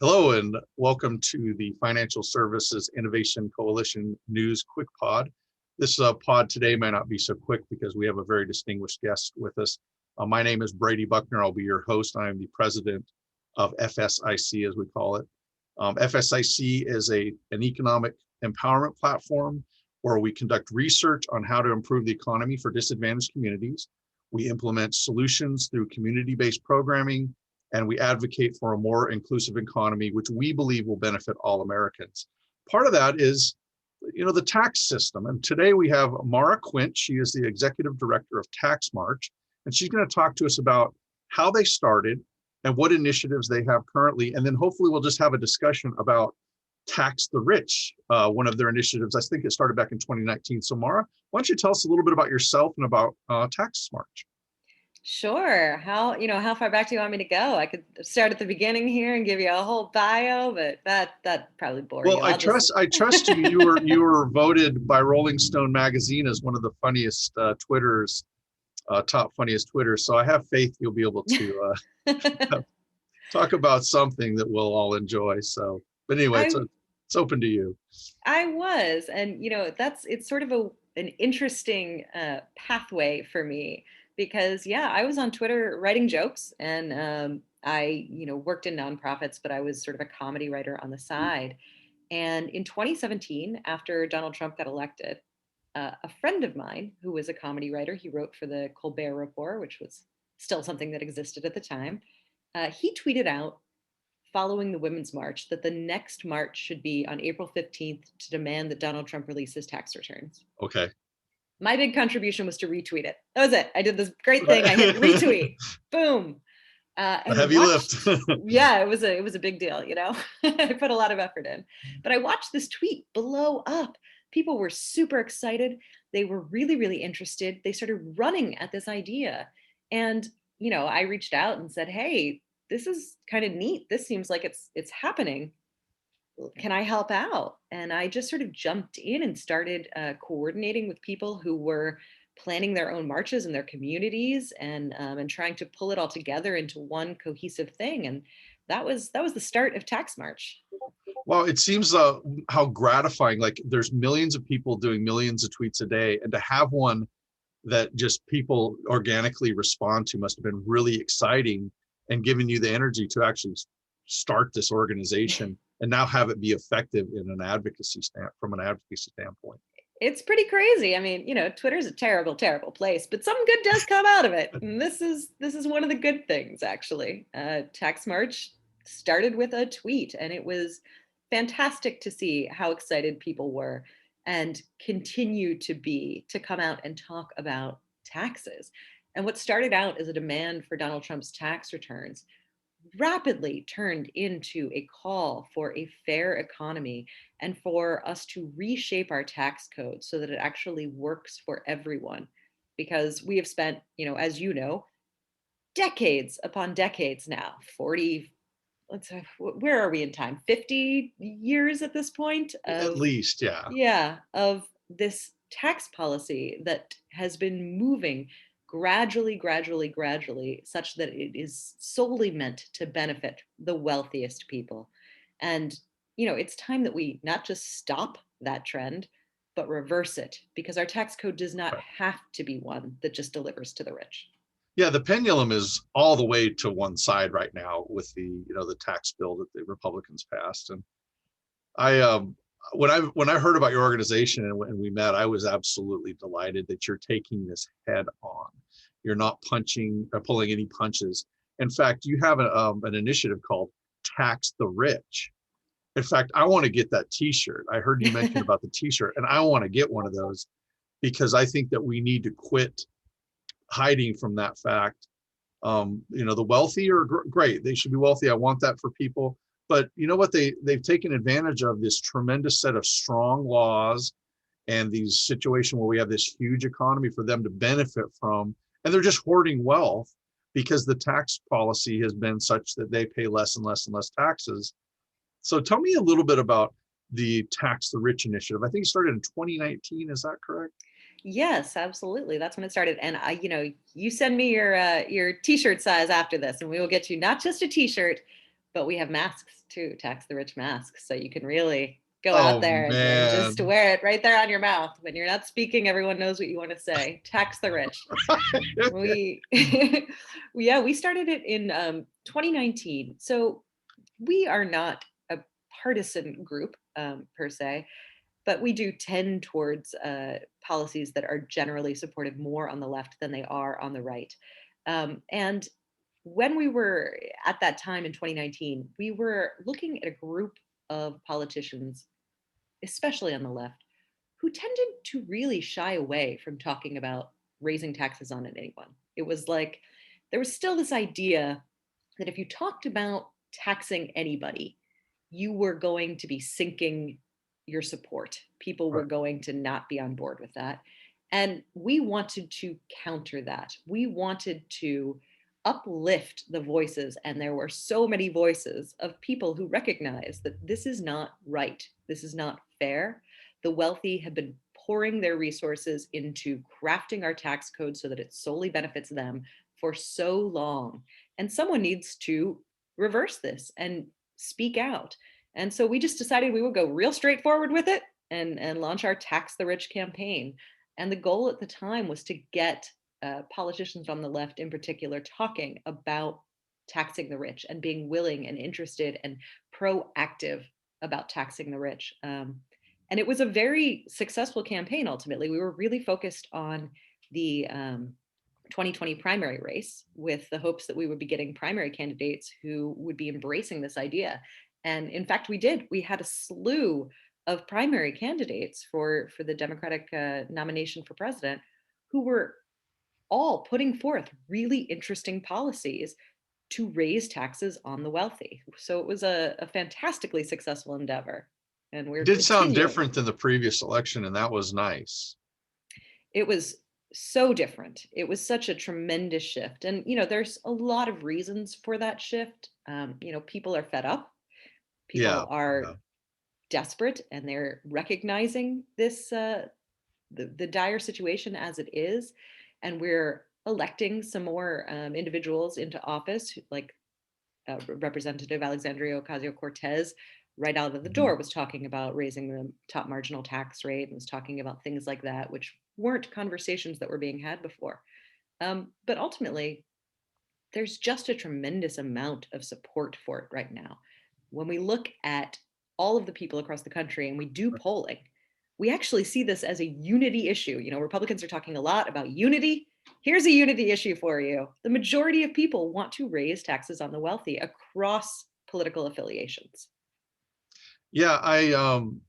Hello and welcome to the Financial Services Innovation Coalition News Quickpod. This pod today may not be so quick because we have a very distinguished guest with us. My name is Brady Buckner. I'll be your host. I am the president of FSIC, as we call it. FSIC is an economic empowerment platform where we conduct research on how to improve the economy for disadvantaged communities. We implement solutions through community-based programming, and we advocate for a more inclusive economy, which we believe will benefit all Americans. Part of that is, the tax system. And today we have Maura Quint. She is the executive director of Tax March, and she's going to talk to us about how they started and what initiatives they have currently. And then hopefully we'll just have a discussion about Tax the Rich, one of their initiatives. I think it started back in 2019. So Maura, why don't you tell us a little bit about yourself and about Tax March? Sure. How far back do you want me to go? I could start at the beginning here and give you a whole bio, but that probably bore Well, you. I trust you. You were voted by Rolling Stone magazine as one of the funniest top funniest Twitters. So I have faith you'll be able to talk about something that we'll all enjoy. So, but anyway, I it's open to you. I was, and it's sort of an interesting pathway for me because I was on Twitter writing jokes, and I worked in nonprofits, but I was sort of a comedy writer on the side. And in 2017, after Donald Trump got elected, a friend of mine who was a comedy writer, he wrote for the Colbert Report, which was still something that existed at the time. He tweeted out following the Women's March that the next march should be on April 15th to demand that Donald Trump release his tax returns. Okay. My big contribution was to retweet it. That was it. I did this great thing. I hit retweet. Boom. And heavy lift. Yeah, it was a big deal, I put a lot of effort in. But I watched this tweet blow up. People were super excited. They were really, really interested. They started running at this idea. And, I reached out and said, hey, this is kind of neat. This seems like it's happening. Can I help out? And I just sort of jumped in and started coordinating with people who were planning their own marches in their communities, and trying to pull it all together into one cohesive thing. And that was the start of Tax March. Well, it seems how gratifying. Like there's millions of people doing millions of tweets a day, and to have one that just people organically respond to must have been really exciting and giving you the energy to actually start this organization and now have it be effective in an advocacy standpoint. It's pretty crazy. I mean, Twitter's a terrible, terrible place, but some good does come out of it. And this is one of the good things, actually. Tax March started with a tweet, and it was fantastic to see how excited people were and continue to come out and talk about taxes. And what started out as a demand for Donald Trump's tax returns rapidly turned into a call for a fair economy and for us to reshape our tax code so that it actually works for everyone. Because we have spent, as decades upon decades now, 40, where are we in time? 50 years at this point At least, yeah. Yeah, of this tax policy that has been moving gradually, such that it is solely meant to benefit the wealthiest people. And, it's time that we not just stop that trend, but reverse it, because our tax code does not have to be one that just delivers to the rich. Yeah, the pendulum is all the way to one side right now with the tax bill that the Republicans passed. And I when I heard about your organization and when we met, I was absolutely delighted that you're taking this head on. You're not punching or pulling any punches. In fact, you have an initiative called Tax the Rich. In fact, I want to get that T-shirt. I heard you mention about the T-shirt, and I want to get one of those because I think that we need to quit hiding from that fact. The wealthy are great. They should be wealthy. I want that for people. But you know what? They've taken advantage of this tremendous set of strong laws and these situations where we have this huge economy for them to benefit from. And they're just hoarding wealth because the tax policy has been such that they pay less and less and less taxes. So tell me a little bit about the Tax the Rich initiative. I think it started in 2019. Is that correct? Yes, absolutely. That's when it started. And you send me your T-shirt size after this, and we will get you not just a T-shirt, But we have masks too, tax the rich masks. So you can really go out Oh there and just man. wear it right there on your mouth. When you're not speaking, everyone knows what you want to say. Tax the rich. We, yeah, we started it in 2019. So we are not a partisan group per se, but we do tend towards policies that are generally supported more on the left than they are on the right. And when we were at that time in 2019, we were looking at a group of politicians, especially on the left, who tended to really shy away from talking about raising taxes on anyone. It was like there was still this idea that if you talked about taxing anybody, you were going to be sinking your support. People were Right. going to not be on board with that. And we wanted to counter that. We wanted to uplift the voices. And there were so many voices of people who recognize that this is not right. This is not fair. The wealthy have been pouring their resources into crafting our tax code so that it solely benefits them for so long. And someone needs to reverse this and speak out. And so we just decided we would go real straightforward with it and launch our Tax the Rich campaign. And the goal at the time was to get politicians on the left in particular talking about taxing the rich and being willing and interested and proactive about taxing the rich. And it was a very successful campaign ultimately. We were really focused on the 2020 primary race with the hopes that we would be getting primary candidates who would be embracing this idea. And in fact, we did. We had a slew of primary candidates for the Democratic nomination for president who were all putting forth really interesting policies to raise taxes on the wealthy. So it was a fantastically successful endeavor. And It we're did sound continuing. different than the previous election, and that was nice. It was so different. It was such a tremendous shift. And, there's a lot of reasons for that shift. People are fed up. Yeah. People Yeah. are desperate and they're recognizing this, the dire situation as it is. And we're electing some more individuals into office, like Representative Alexandria Ocasio-Cortez right out of the Mhm. door was talking about raising the top marginal tax rate and was talking about things like that, which weren't conversations that were being had before. But ultimately, there's just a tremendous amount of support for it right now. When we look at all of the people across the country and we do polling, we actually see this as a unity issue. Republicans are talking a lot about unity. Here's a unity issue for you. The majority of people want to raise taxes on the wealthy across political affiliations. Yeah,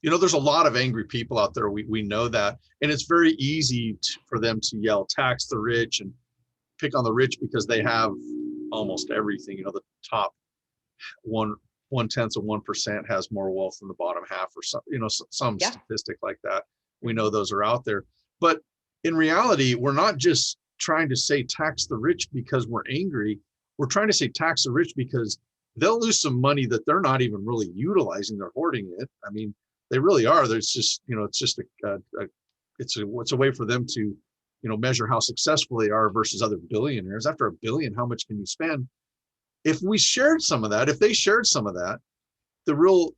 there's a lot of angry people out there. We know that, and it's very easy for them to yell tax the rich and pick on the rich because they have almost everything. The top one 1/10 of 1% has more wealth than the bottom half, or some Yeah, statistic like that. We know mhm, those are out there, but in reality, we're not just trying to say tax the rich because we're angry. We're trying to say tax the rich because they'll lose some money that they're not even really utilizing. They're hoarding it. I mean, they really are. There's just, it's just it's a way for them to, measure how successful they are versus other billionaires. After $1 billion, how much can you spend? If we shared some of that, if they shared some of that, the real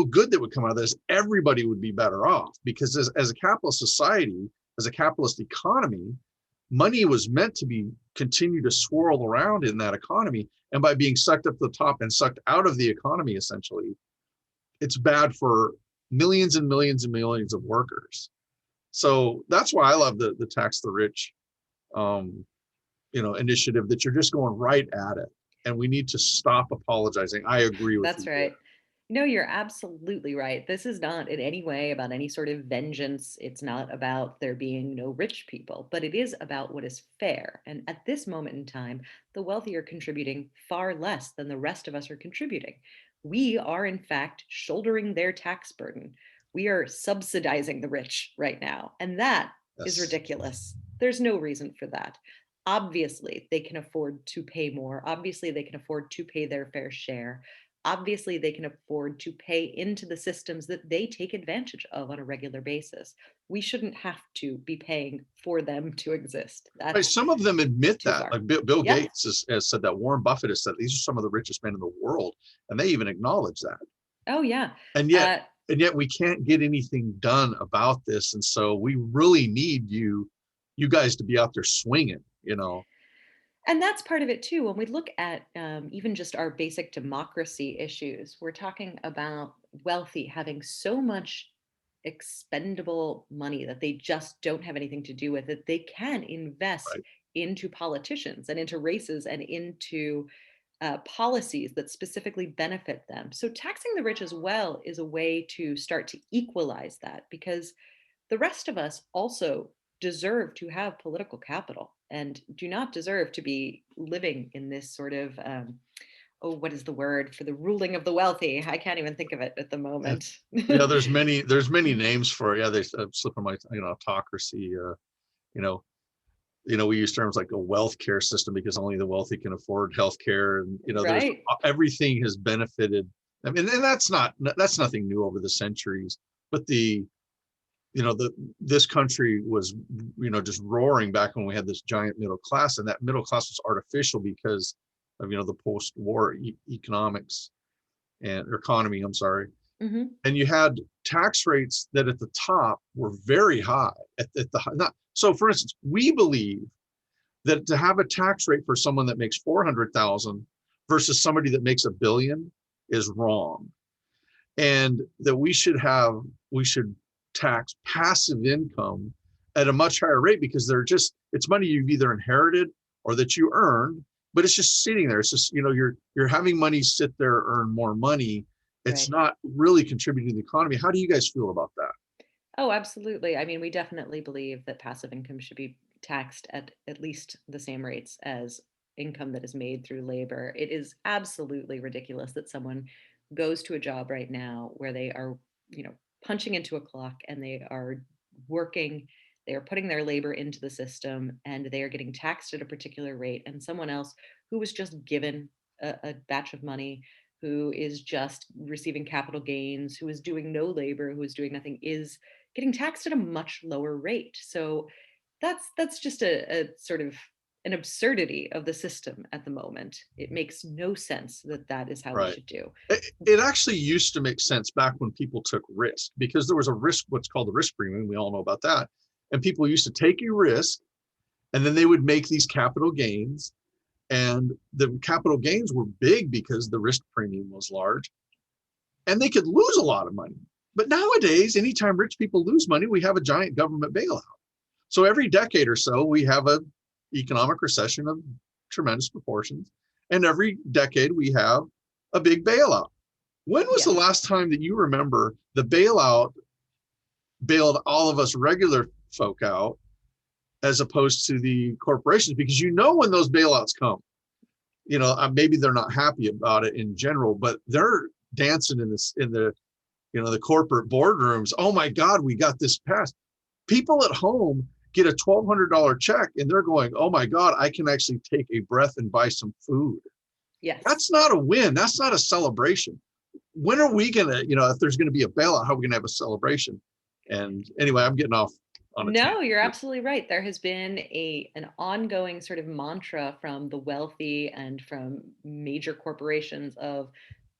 good that would come out of this, everybody would be better off, because as a capitalist society, as a capitalist economy, money was meant to be continue to swirl around in that economy, and by being sucked up to the top and sucked out of the economy, essentially, it's bad for millions and millions and millions of workers. So that's why I love the tax the rich um, initiative, that you're just going right at it, and we need to stop apologizing. I agree with that's you there. right. No, you're absolutely right. This is not in any way about any sort of vengeance. It's not about there being no rich people, but it is about what is fair. And at this moment in time, the wealthy are contributing far less than the rest of us are contributing. We are, in fact, shouldering their tax burden. We are subsidizing the rich right now. And that is Yes. ridiculous. There's no reason for that. Obviously, they can afford to pay more. Obviously, they can afford to pay their fair share. obviously they can afford to pay into the systems that they take advantage of on a regular basis. We shouldn't have to be paying for them to exist. Right. That's Some of them admit too that. far. Like Bill Yep. Gates has said that. Warren Buffett has said these are some of the richest men in the world, and they even acknowledge that. Oh, yeah. And Uh, yet we can't get anything done about this. And so we really need you guys to be out there swinging, you know. And that's part of it too. When we look at even just our basic democracy issues, we're talking about wealthy having so much expendable money that they just don't have anything to do with it. They can invest Right. into politicians and into races and into policies that specifically benefit them. So taxing the rich as well is a way to start to equalize that, because the rest of us also deserve to have political capital and do not deserve to be living in this sort of oh, what is the word for the ruling of the wealthy? I can't even think of it at the Yeah. moment. Yeah, there's many names for it. Yeah, they slip on my, autocracy. You know, we use terms like a wealth care system because only the wealthy can afford health care, and there's Right. everything has benefited. I mean, and that's nothing new over the centuries. But this country was just roaring back when we had this giant middle class, and that middle class was artificial because of the post-war economics and economy. I'm sorry. Hmm. And you had tax rates that at the top were very high at the not so. For instance, we believe that to have a tax rate for someone that makes 400,000 versus somebody that makes $1 billion is wrong, and that we should tax passive income at a much higher rate because it's money you've either inherited or that you earned, but it's just sitting there. It's just you're having money sit there, earn more money. It's Right. not really contributing to the economy. How do you guys feel about that? Oh, absolutely. I mean, we definitely believe that passive income should be taxed at least the same rates as income that is made through labor. It is absolutely ridiculous that someone goes to a job right now where they are, punching into a clock and they are working, they are putting their labor into the system and they are getting taxed at a particular rate. And someone else who was just given a batch of money, who is just receiving capital gains, who is doing no labor, who is doing nothing, is getting taxed at a much lower rate. So that's just a sort of an absurdity of the system at the moment. It makes no sense that that is how we Right. should do. It actually used to make sense back when people took risk because there was a risk, what's called the risk premium. We all know about that. And people used to take a risk and then they would make these capital gains. And the capital gains were big because the risk premium was large and they could lose a lot of money. But nowadays, anytime rich people lose money, we have a giant government bailout. So every decade or so, we have an economic recession of tremendous proportions. And every decade, we have a big bailout. When was the Yes. last time that you remember the bailout bailed all of us regular folk out as opposed to the corporations? Because when those bailouts come, maybe they're not happy about it in general, but they're dancing in the corporate boardrooms. Oh my God, we got this passed. People at home get a $1,200 check and they're going, oh my God, I can actually take a breath and buy some food. Yes. That's not a win. That's not a celebration. When are we going to, if there's going to be a bailout, how are we going to have a celebration? And anyway, I'm getting off on a No, tangent you're here. absolutely right. There has been an ongoing sort of mantra from the wealthy and from major corporations of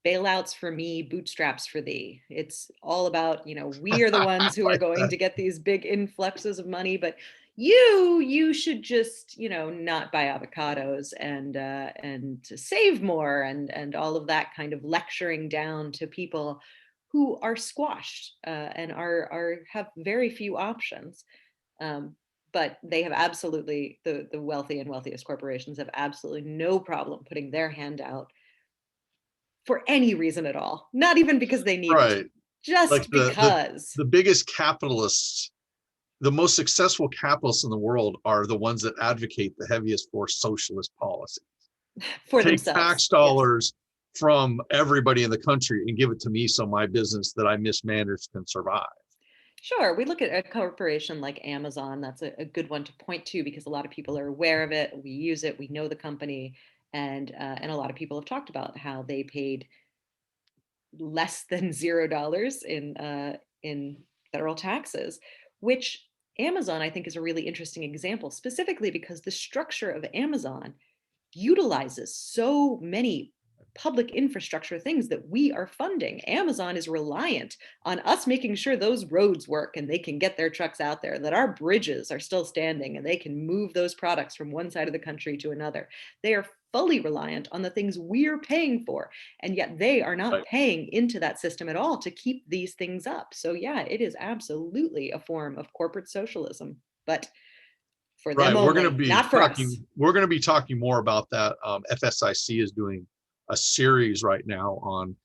bailouts for me, bootstraps for thee. It's all about, we are the I ones who are like going that. to get these big influxes of money, but you should just, not buy avocados and to save more and all of that kind of lecturing down to people who are squashed and are have very few options. Um, but they have absolutely the wealthy and wealthiest corporations have absolutely no problem putting their hand out for any reason at all. Not even because they need it, Right. Like just the because. the biggest capitalists, the most successful capitalists in the world are the ones that advocate the heaviest for socialist policy. For Take themselves. tax Yes. dollars from everybody in the country and give it to me so my business that I mismanaged can survive. Sure. We look at a corporation like Amazon. That's a good one to point to because a lot of people are aware of it. We use it. We know the company, and a lot of people have talked about how they paid less than $0 in federal taxes, which Amazon, I think, is a really interesting example, specifically because the structure of Amazon utilizes so many public infrastructure things that we are funding. Amazon is reliant on us making sure those roads work and they can get their trucks out there, that our bridges are still standing and they can move those products from one side of the country to another. They are fully reliant on the things we're paying for, and yet they are not Right. paying into that system at all to keep these things up. So yeah, it is absolutely a form of corporate socialism, but for them Right. only, not for us. We're going to be talking more about that. FSIC is doing a series right now on,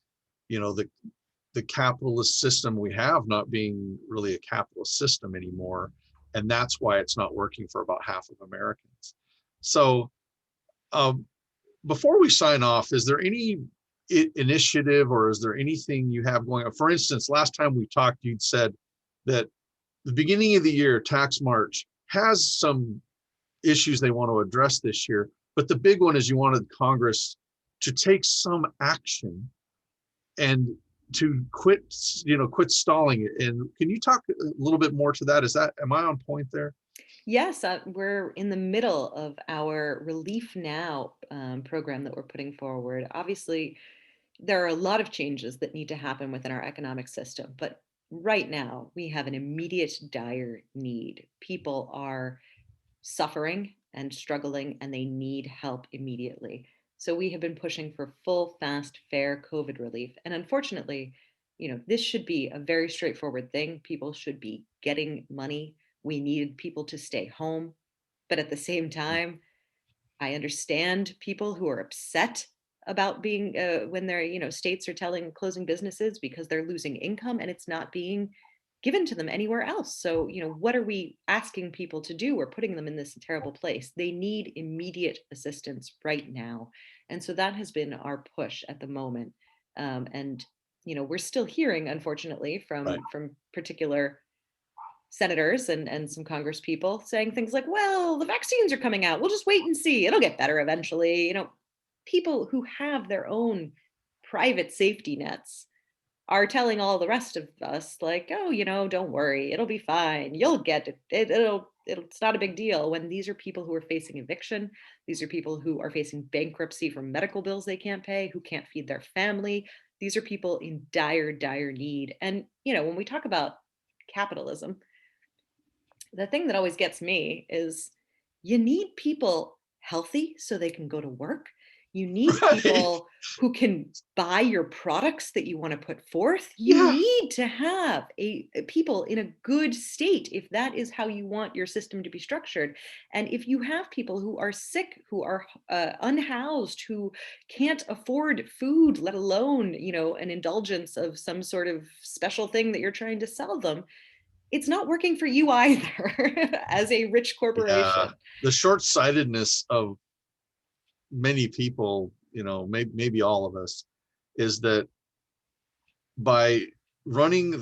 the capitalist system we have not being really a capitalist system anymore. And that's why it's not working for about half of Americans. So um, before we sign off, is there any initiative or is there anything you have going on? For instance, last time we talked, you'd said that the beginning of the year tax march has some issues they want to address this year, but the big one is you wanted Congress to take some action and to quit stalling it. And can you talk a little bit more to that? Am I on point there? Yes, we're in the middle of our Relief Now program that we're putting forward. Obviously, there are a lot of changes that need to happen within our economic system, but right now we have an immediate dire need. People are suffering and struggling, and they need help immediately. So we have been pushing for full, fast, fair COVID relief. And unfortunately, this should be a very straightforward thing. People should be getting money. We need people to stay home. But at the same time, I understand people who are upset about being when they're, states are closing businesses because they're losing income and it's not being given to them anywhere else. So, what are we asking people to do? We're putting them in this terrible place. They need immediate assistance right now. And so that has been our push at the moment. And, we're still hearing, unfortunately, Right. from particular senators and some Congress people saying things like, well, the vaccines are coming out. We'll just wait and see. It'll get better eventually. People who have their own private safety nets are telling all the rest of us, like, oh, don't worry, it'll be fine. You'll get it. It's not a big deal, when these are people who are facing eviction. These are people who are facing bankruptcy from medical bills they can't pay, who can't feed their family. These are people in dire, dire need. And, when we talk about capitalism, the thing that always gets me is you need people healthy so they can go to work. You need Right. people who can buy your products that you want to put forth. You Yeah. need to have people in a good state if that is how you want your system to be structured. And if you have people who are sick, who are unhoused, who can't afford food, let alone, an indulgence of some sort of special thing that you're trying to sell them, it's not working for you either as a rich Yeah. corporation. The short-sightedness of many people, maybe all of us, is that by running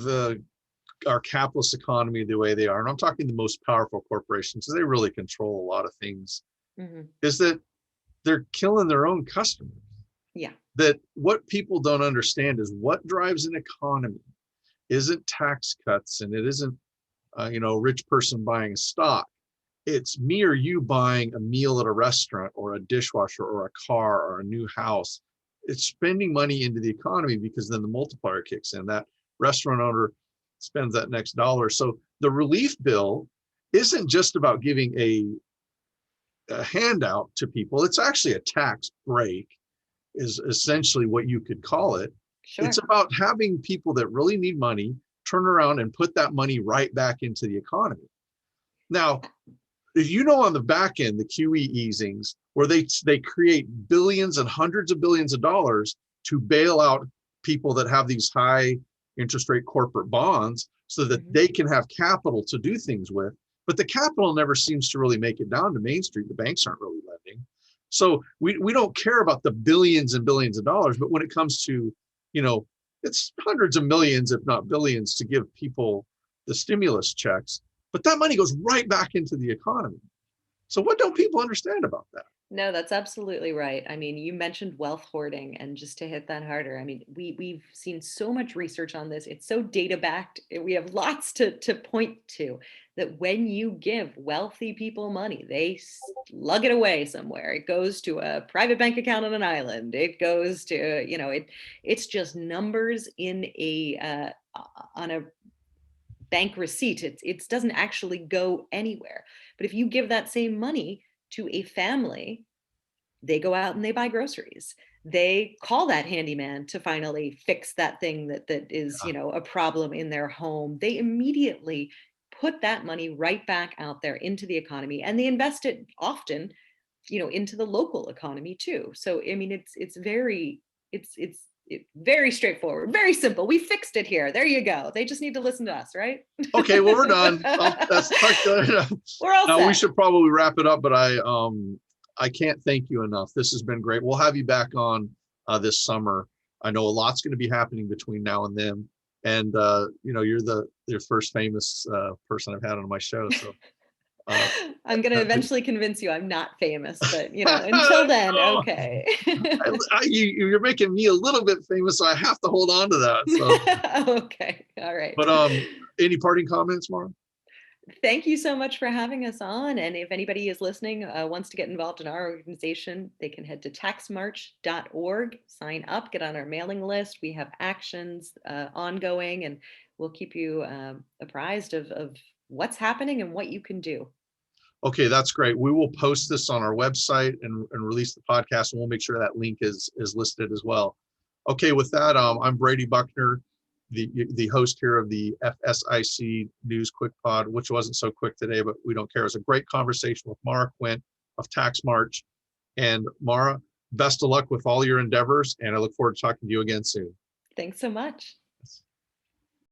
our capitalist economy the way they are, and I'm talking the most powerful corporations, because they really control a lot of things, Mhm. is that they're killing their own customers. Yeah, That what people don't understand is what drives an economy isn't tax cuts, and it isn't rich person buying stock. It's me or you buying a meal at a restaurant or a dishwasher or a car or a new house. It's spending money into the economy, because then the multiplier kicks in. That restaurant owner spends that next dollar. So the relief bill isn't just about giving a handout to people. It's actually a tax break, is essentially what you could call it. It's sure. about having people that really need money turn around and put that money right back into the economy. Now, on the back end, the QE easings, where they create billions and hundreds of billions of dollars to bail out people that have these high interest rate corporate bonds so that Mhm. they can have capital to do things with. But the capital never seems to really make it down to Main Street. The banks aren't really lending. So we don't care about the billions and billions of dollars. But when it comes to, it's hundreds of millions, if not billions, to give people the stimulus checks. But that money goes right back into the economy. So what don't people understand about that? No, that's absolutely right. I mean, you mentioned wealth hoarding, and just to hit that harder, I mean, we've seen so much research on this. It's so data backed. We have lots to point to that when you give wealthy people money, they slug it away somewhere. It goes to a private bank account on an island. It goes to, it's just numbers in a on a bank receipt. It doesn't actually go anywhere. But if you give that same money to a family, they go out and they buy groceries. They call that handyman to finally fix that thing that is, a problem in their home. They immediately put that money right back out there into the economy, and they invest it often, into the local economy too. So I mean, it's very straightforward, very simple. We fixed it here. There you go. They just need to listen to us, right? Okay, well, we're done. That's We're all no, set. we should probably wrap it up, but I can't thank you enough. This has been great. We'll have you back on this summer. I know a lot's going to be happening between now and then. And you're your first famous person I've had on my show. So I'm going to eventually convince you I'm not famous, but until then, no, okay. you're making me a little bit famous, so I have to hold on to that. So, Okay. All right. but any parting comments, Maura? Thank you so much for having us on. And if anybody is listening, wants to get involved in our organization, they can head to taxmarch.org, sign up, get on our mailing list. We have actions ongoing, and we'll keep you apprised of what's happening and what you can do. Okay, that's great. We will post this on our website and release the podcast, and we'll make sure that link is listed as well. Okay, with that, I'm Brady Buckner, the host here of the FSIC News Quickpod, which wasn't so quick today, but we don't care. It's a great conversation with Maura Quint of Tax March. And Maura, best of luck with all your endeavors, and I look forward to talking to you again soon. Thanks so much.